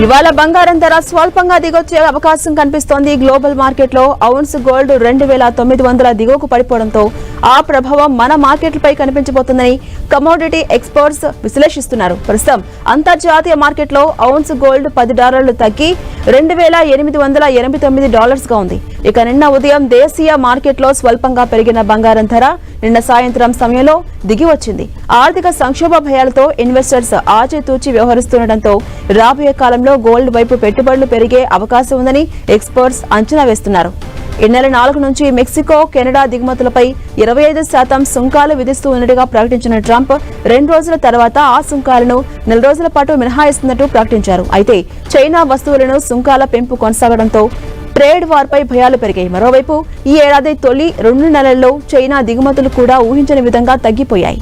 ఇవాళ బంగారం ధర స్వల్పంగా దిగొచ్చే అవకాశం కనిపిస్తోంది. గ్లోబల్ మార్కెట్లో ఔన్స్ గోల్డ్ 2900 దిగువకు పడిపోవడంతో ఆ ప్రభావం మన మార్కెట్లపై కనిపించబోతుందని కమోడిటీ ఎక్స్పర్ట్స్ విశ్లేషిస్తున్నారు. ప్రస్తుతం అంతర్జాతీయ మార్కెట్లో ఔన్స్ గోల్డ్ $10 తగ్గి $2889 గా ఉంది. ఇక నిన్న ఉదయం దేశీయ మార్కెట్లో స్వల్పంగా పెరిగిన బంగారం ధర నిన్న సాయంత్రం సమయంలో దిగి వచ్చింది. ఆర్థిక సంక్షోభ భయాలతో ఇన్వెస్టర్స్ ఆచితూచి వ్యవహరిస్తుండటంతో రాబోయే కాలంలో గోల్డ్ వైపు పెట్టుబడులు పెరిగే అవకాశం ఉందని ఎక్స్పర్ట్స్ అంచనా వేస్తున్నారు. ఈ నెల 4 నుంచి మెక్సికో, కెనడా దిగుమతులపై 25% సుంకాలు విధిస్తూ ఉన్నట్టుగా ప్రకటించిన ట్రంప్ 2 రోజుల తర్వాత ఆ సుంకాలను 4 రోజుల పాటు మినహాయిస్తున్నట్టు ప్రకటించారు. అయితే చైనా వస్తువులను సుంకాల పెంపు కొనసాగడంతో ట్రేడ్ వార్పై భయాలు పెరిగాయి. మరోవైపు ఈ ఏడాది తొలి 2 నెలల్లో చైనా దిగుమతులు కూడా ఊహించని విధంగా తగ్గిపోయాయి.